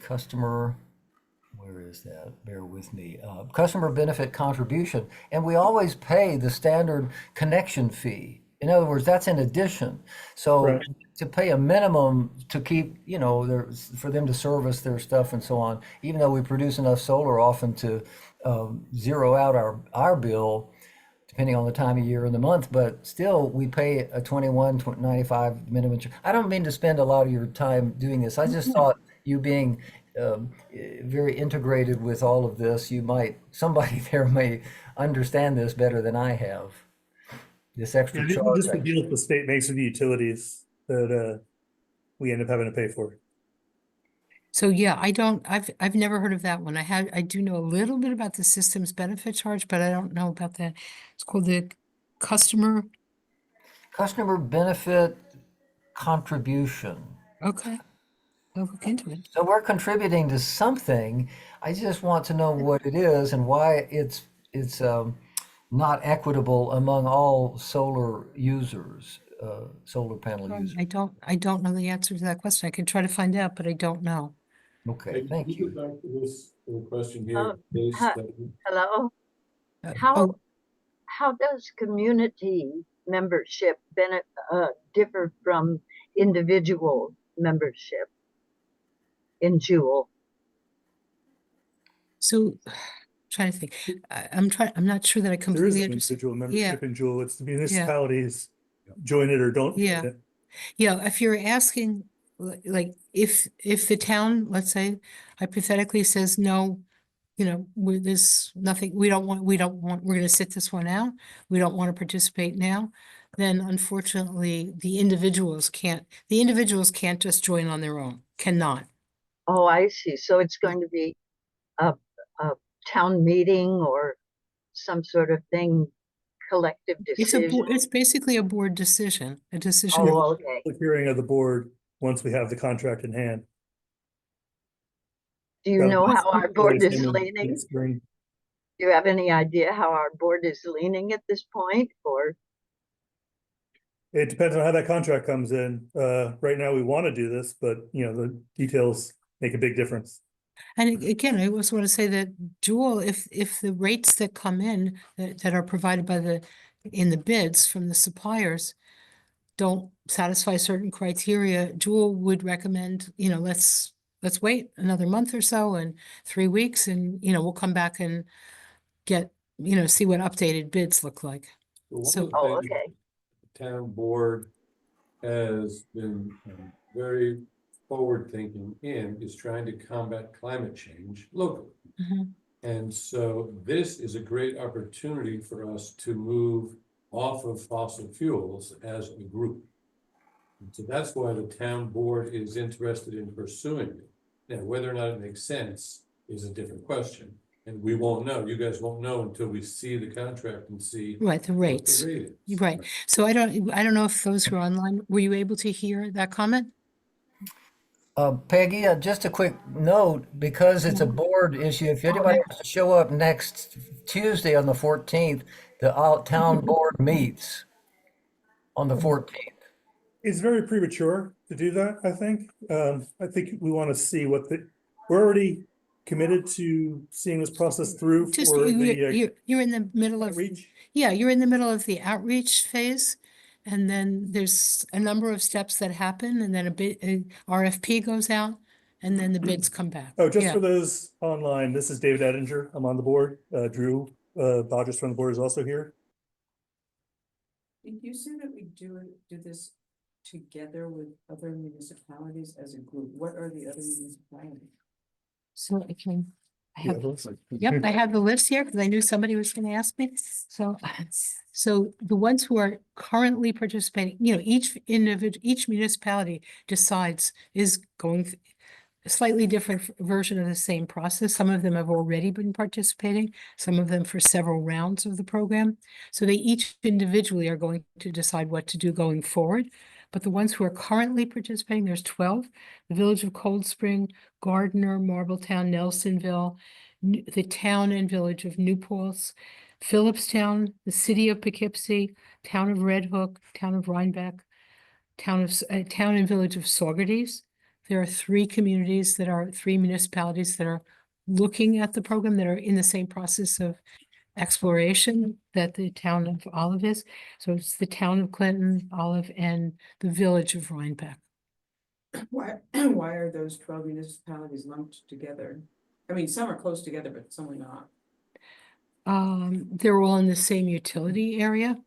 where is that? Bear with me. Customer benefit contribution. And we always pay the standard connection fee. In other words, that's in addition. So Right. to pay a minimum to keep, for them to service their stuff and so on, even though we produce enough solar often to zero out our bill, depending on the time of year and the month, but still we pay a 21.95 minimum. I don't mean to spend a lot of your time doing this. I just thought you being very integrated with all of this, somebody there may understand this better than I have. This extra Yeah, charge. just the deal the state makes with the utilities that we end up having to pay for. So yeah, I've never heard of that one. I do know a little bit about the systems benefit charge, but I don't know about that. It's called the customer, Customer benefit contribution. okay, I'll look into it. So we're contributing to something. I just want to know what it is and why it's not equitable among all solar users, solar panel users. I don't know the answer to that question. I can try to find out, but I don't know. Okay, Hey, thank can you. get back to this question Uh, here, Case, hi- that Hello, Uh, how, Oh, how does community membership differ from individual membership in Jewel? so trying to think. I'm not sure that I There is completely an understand. individual membership in Jewel. It's the municipalities Yeah. join it or don't Yeah. join it. Yeah, if you're asking, like, if the town, let's say hypothetically says, no, there's nothing, we're gonna sit this one out, we don't want to participate now, then unfortunately, the individuals can't just join on their own, cannot. Oh, I see. So it's going to be a, a town meeting or some sort of thing, collective decision? It's basically a board decision, a decision. Oh, okay. The hearing of the board, once we have the contract in hand. Do you That'll know be- how our board is in leaning? spring. Do you have any idea how our board is leaning at this point, or? Mm-hmm. It depends on how that contract comes in. Right now, we want to do this, but the details make a big difference. And again, I also want to say that Jewel, if the rates that come in that are provided in the bids from the suppliers don't satisfy certain criteria, Jewel would recommend, let's wait another month or so and 3 weeks and, we'll come back and get, see what updated bids look like. one of So- the Oh, things okay. the town board has been very forward-thinking in is trying to combat climate change locally. Mhm. And so this is a great opportunity for us to move off of fossil fuels as a group. And so that's why the town board is interested in pursuing it. Now, whether or not it makes sense is a different question. And we won't know, you guys won't know until we see the contract and see Right, the what rates. the rate is. Right. So I don't know if those who are online, were you able to hear that comment? Peggy, just a quick note, because it's a board issue, if anybody wants to show up next Tuesday on the 14th, the town board meets on the 14th. It's very premature to do that, I think. I think we want to see we're already committed to seeing this process through Just, for the you're in the middle of, outreach. yeah, you're in the middle of the outreach phase. And then there's a number of steps that happen and then a RFP goes out and then the bids come back. Oh, just Yeah. for those online, this is David Ettinger. I'm on the board. Drew Bodgers from the board is also here. Did you say that we do this together with other municipalities as a group? What are the other municipalities? So I can, I Yeah, have, looks like- yep, I have the list here because I knew somebody was going to ask me. So the ones who are currently participating, each municipality decides is going a slightly different version of the same process. Some of them have already been participating, some of them for several rounds of the program. So they each individually are going to decide what to do going forward. But the ones who are currently participating, there's 12, the Village of Cold Spring, Gardner, Marbletown, Nelsonville, the town and village of New Paltz, Phillipstown, the city of Poughkeepsie, town of Red Hook, town of Rhinebeck, town and village of Saugerties. There are three municipalities that are looking at the program that are in the same process of exploration that the town of Olive is. So it's the town of Clinton, Olive, and the village of Rhinebeck. Why are those 12 municipalities lumped together? I mean, some are close together, but some are not. They're all in the same utility area.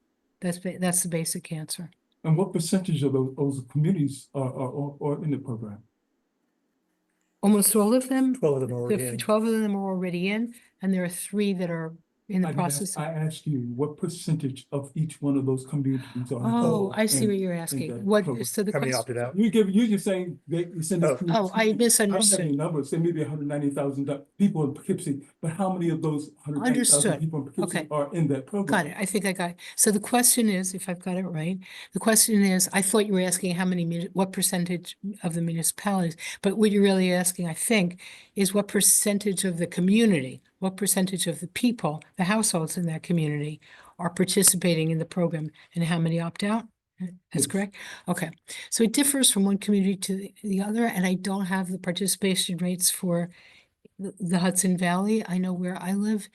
That's the basic answer. And what percentage of those communities are in the program? Almost all of them. 12 of them are already in. 12 of them are already in, and there are 3 that are in the I didn't ask- process? I asked you, what percentage of each one of those communities are? Oh, I see in- what you're in asking. that What, program? so the How many question, opted out? You're just saying they you send this. Oh. Oh, I I don't have misunderstood. any numbers, say maybe 190,000 people in Poughkeepsie, but how many of those 190,000 Understood. people in Poughkeepsie Okay. are in that program? Got it. I think I got it. So the question is, if I've got it right, the question is, I thought you were asking how many, what percentage of the municipalities, but what you're really asking, I think, is what percentage of the community, what percentage of the people, the households in that community are participating in the program and how many opt out? That's Yes. correct? Okay. So it differs from one community to the other, and I don't have the participation rates for the Hudson Valley. I know where I live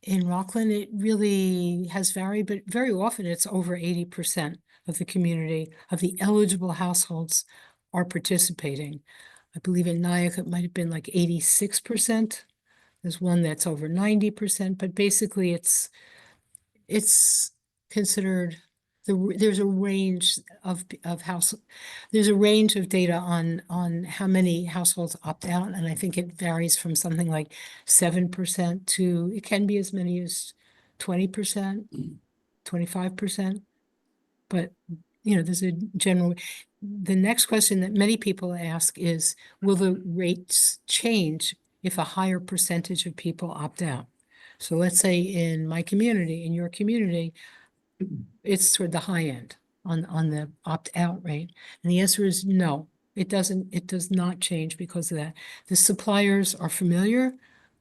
in Rockland, it really has varied, but very often it's over 80% of the community, of the eligible households are participating. I believe in Nyack, it might have been like 86%. There's one that's over 90%, but basically it's considered there's a range of house, there's a range of data on how many households opt out, and I think it varies from something like 7% to, it can be as many as 20%, 25%. But, there's a general, the next question that many people ask is, will the rates change if a higher percentage of people opt out? So let's say in my community, in your community, it's toward the high end on the opt-out rate. And the answer is no, it does not change because of that. The suppliers are familiar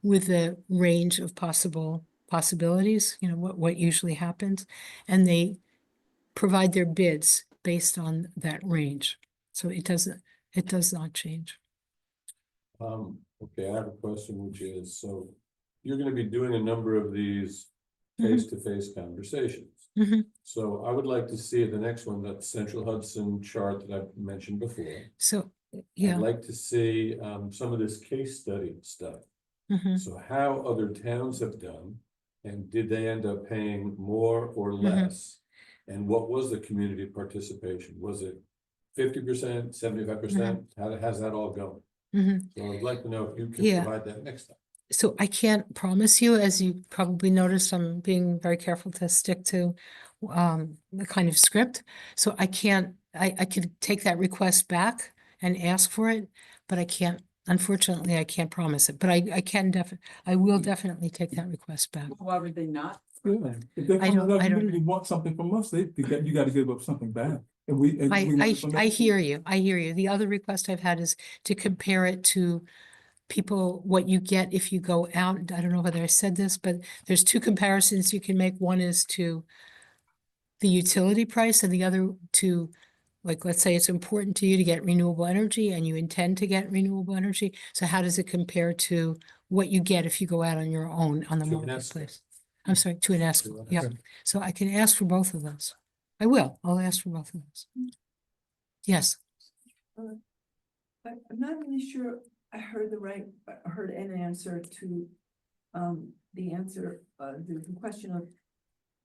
with the range of possibilities, what usually happens, and they provide their bids based on that range. So it does not change. Okay, I have a question, which is, so you're gonna be doing a number of these Mhm. face-to-face conversations. Mhm. So I would like to see the next one, that Central Hudson chart that I've mentioned before. So, I'd yeah. like to see some of this case study stuff. Mhm. So how other towns have done, and did they end up paying more or Mm-hmm. less? And what was the community participation? Was it 50%, 75%? How's that all going? Mhm. So I'd like to know if you can Yeah. provide that next time. So I can't promise you, as you probably noticed, I'm being very careful to stick to the kind of script. So I can't, I could take that request back and ask for it, but I can't, unfortunately, I can't promise it, but I will definitely take that request back. Why would they not? Yeah, if they I come don't- to our I don't community, want something from us, you got to give up something back. And we want I information. hear you. I hear you. The other request I've had is to compare it to people, what you get if you go out. I don't know whether I said this, but there's two comparisons you can make. One is to the utility price and the other to, like, let's say it's important to you to get renewable energy and you intend to get renewable energy. So how does it compare to what you get if you go out on your own on the To an marketplace? I'm sorry, to an To escrow. an Yeah. escrow. So I can ask for both of those. I'll ask for both of those. Yes. But I'm not really sure I heard heard an answer to, the answer, the question of,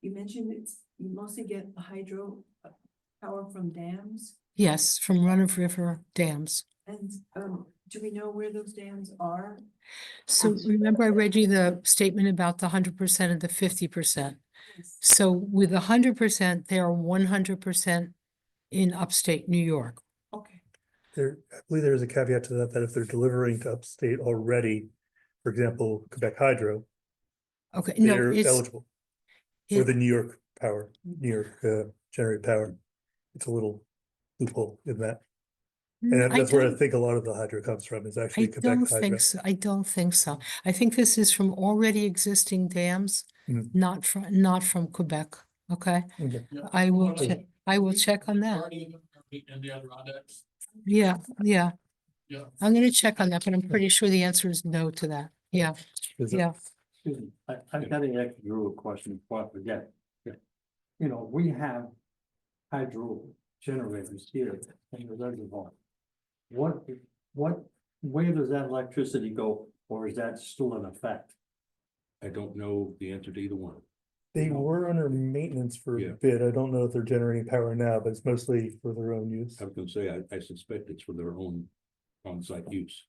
you mentioned you mostly get hydro power from dams, Yes, from run-of-river dams. and, do we know where those dams are? So remember I read you the statement about the 100% and the 50%. So with 100%, they are 100% in upstate New York. Okay, I believe there is a caveat to that, that if they're delivering to upstate already, for example, Quebec Hydro, Okay, no, they're it's, eligible. Or it- the New York Power, New York Generated Power. It's a little loophole in that. And I that's where I don't- think a lot of the hydro comes from, is I actually Quebec don't Hydro. think so. I don't think so. I think this is from already existing dams, Mhm. not from Quebec. Okay, Okay. I will check on that. And the Adirondacks. Yeah, yeah. Yeah. I'm gonna check on that, but I'm pretty sure the answer is no to that. Yeah, Is it- yeah. Excuse me, I've got an extra rule question before I forget. You know, we have hydro generators here in the reservoir. Where does that electricity go, or is that still in effect? I don't know the answer to either one. They were under maintenance for Yeah. a bit. I don't know if they're generating power now, but it's mostly for their own use. I was gonna say, I suspect it's for their own on-site use.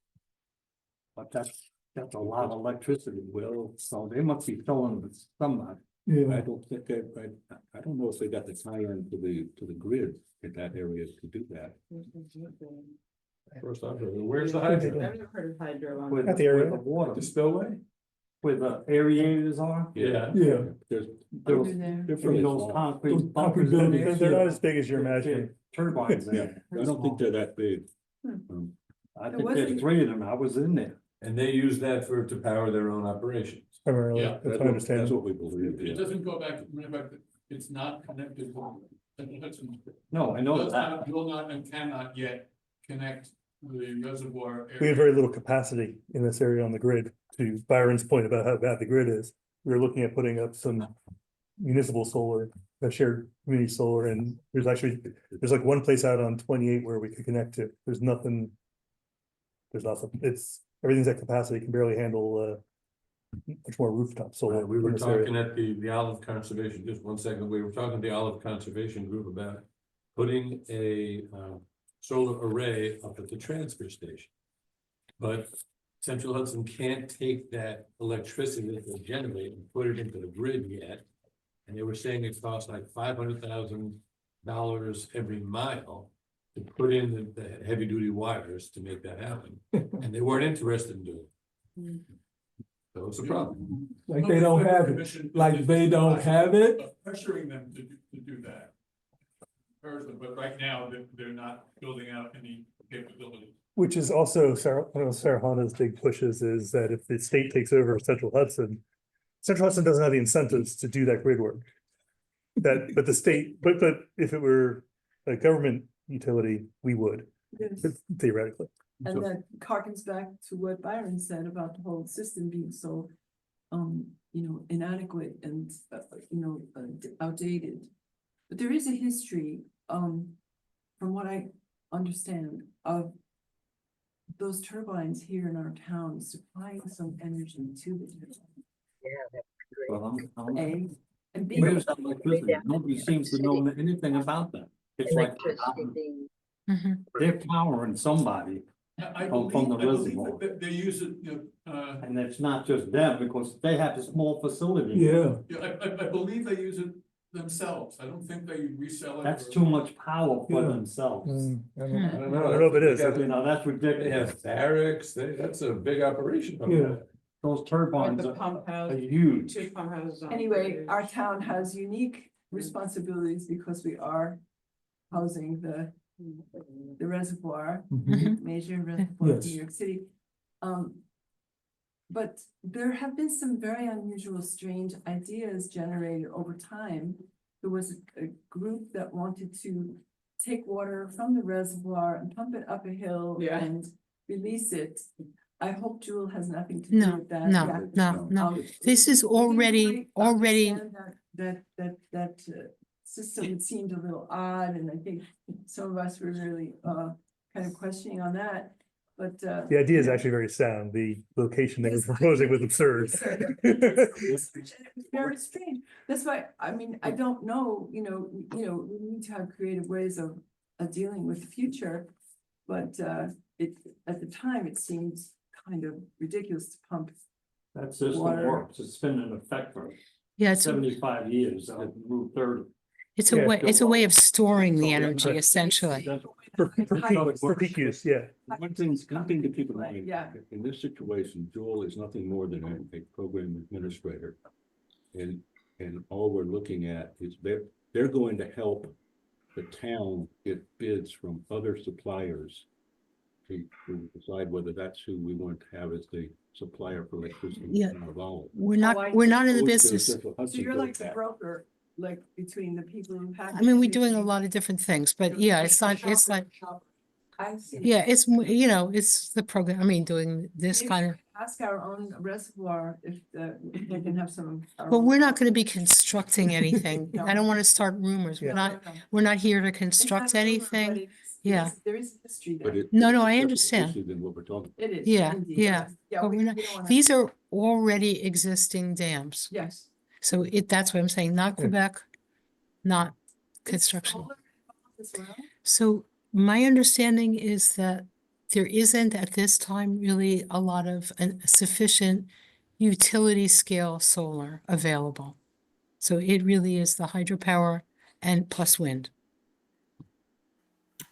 But that's That's a lot of electricity, Will, so they must be selling it to somebody. Yeah, I don't think I don't know if they got the tie-in to the grid in that area to do that. First I've heard, where's the I've hydrant? never heard of hydro on. With, At the area. with the water, The spillway? where the aerators are. Yeah. yeah. There's, Those, Over there. they're fairly those small. concrete Those bunkers. concrete in buildings. there. They're not as big as you're They're imagining. Turbines Yeah, there. I don't think they're that big. I There think wasn't- there's 3 of them, I was in there. And they use that to power their own operations. Primarily, Yeah, that's what I understand. That's what we believe, It yeah. doesn't go back, remember, it's not connected to Central Hudson. No, I know Does that. not, will not, and cannot yet connect the reservoir. We have area. very little capacity in this area on the grid, to Byron's point about how bad the grid is. We were looking at putting up some municipal solar, shared community solar, and there's like one place out on 28 where we could connect to. There's nothing. Everything's at capacity, can barely handle much more rooftop solar. We in were this area. talking at the Olive Conservation, just one second, we were talking to the Olive Conservation Group about putting a solar array up at the transfer station. But Central Hudson can't take that electricity that they generate and put it into the grid yet. And they were saying it costs like $500,000 every mile to put in the heavy duty wires to make that happen. And they weren't interested in doing it. So it's a problem. Like they don't have it, like they don't have it. Pressuring them to do that. But right now, they're not building out any capability. Which is also one of Sarah Hana's big pushes, is that if the state takes over Central Hudson doesn't have the incentives to do that grid work. But the state, but if it were a government utility, we would, Yes. theoretically. And that harkens back to what Byron said about the whole system being so, inadequate and, outdated. But there is a history, from what I understand, of those turbines here in our town supplying some energy to the town. Yeah, that's great. Well, A, and B. Where's that electricity? Nobody seems to know anything about that. It's like Electricity being, they're powering somebody, I From believe, the I believe reservoir. that they use it, and it's not just them, because they have a small facility. Yeah, I believe they use it themselves. I don't think they resell it. That's or- too much power for Yeah. themselves. I I don't don't know if it is. You know, that's They ridiculous. have barracks, that's a big operation. up Yeah. there. Those Like turbines the are pump house, huge. 2 pump houses. on Anyway, the our bridge. town has unique responsibilities because we are housing the reservoir, mhm. major reservoir in Yes. New York City. But there have been some very unusual, strange ideas generated over time. There was a group that wanted to take water from the reservoir and pump it up a hill Yeah. and release it. I hope Jewel has nothing to do No, with that. no, Yeah. no. This is already Understand that system seemed a little odd, and I think some of us were really kind of questioning on that, but The idea is actually very sound. The location they were proposing was absurd. It's very strange. That's why, I mean, I don't know, we need to have creative ways of dealing with the future. But at the time, it seems kind of ridiculous to pump. That system Water. works. It's been in effect for Yeah, it's 75 years. I've moved 30. a way of storing the So, energy, yeah. essentially. For peak use, yeah. One thing to keep in mind. Yeah. In this situation, Joel is nothing more than a program administrator. And all we're looking at is they're going to help the town get bids from other suppliers to decide whether that's who we want to have as the supplier for electricity. Yeah. in our volume. We're I not, we're not in the Opposed to business. Central So Hudson you're like the doing that. broker, like between the people who have. I mean, we're doing a lot of different things, but yeah, it's like, I see. yeah, it's, it's the program, I mean, doing this Maybe kind we of, could Ask our own reservoir if they can have some. but we're not gonna be constructing anything. I don't want to start rumors. Yeah. We're not here to construct anything. Yeah. There is history But there. it- No, it's no, a I separate understand. issue Than what we're talking. It is. Yeah, indeed. yeah, Yeah, but we we're not- don't wanna- These are already existing dams. Yes. So that's what I'm saying, not Yeah. Quebec, not Is construction. solar involved as well? So my understanding is that there isn't at this time really a lot of sufficient utility scale solar available. So it really is the hydropower and plus wind.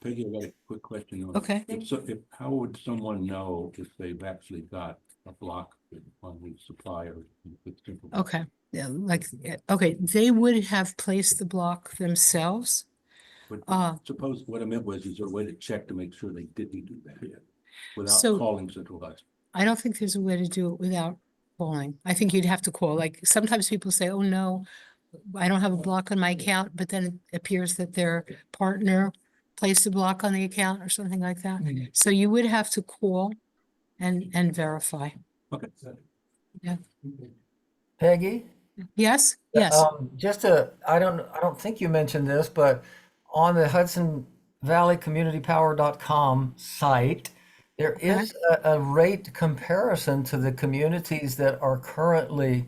Peggy, I got a quick question on. Okay. How would someone know if they've actually got a block on the supplier? with Central Hudson? Okay, yeah, okay, they would have placed the block themselves. But suppose what I meant was, is there a way to check to make sure they didn't do that yet? Without So- calling Central Hudson? I don't think there's a way to do it without calling. I think you'd have to call, like, sometimes people say, oh, no, I don't have a block on my account, but then it appears that their partner placed a block on the account or something like that. So you would have to call and verify. Okay. Peggy? Yes, yes, I don't think you mentioned this, but on the Hudson Valley Community Power.com site, there is a rate comparison to the communities that are currently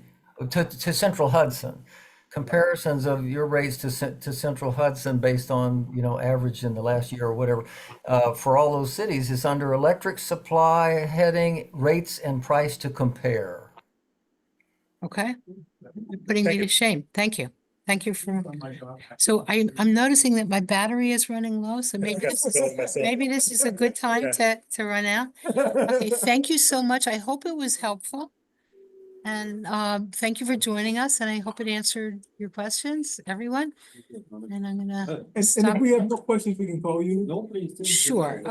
to Central Hudson. Comparisons of your rates to Central Hudson based on, average in the last year or whatever. For all those cities, it's under electric supply heading rates and price to compare. okay. Putting me Thank to you. shame. Thank you. Thank you for, so I'm noticing that my battery is running low, so maybe got this is, spilled myself. maybe this is a good time Yeah. to run out. Okay, thank you so much. I hope it was helpful. And thank you for joining us, and I hope it answered your questions, everyone. And I'm gonna And stop. if we have no questions, we can call you. Nobody. Sure,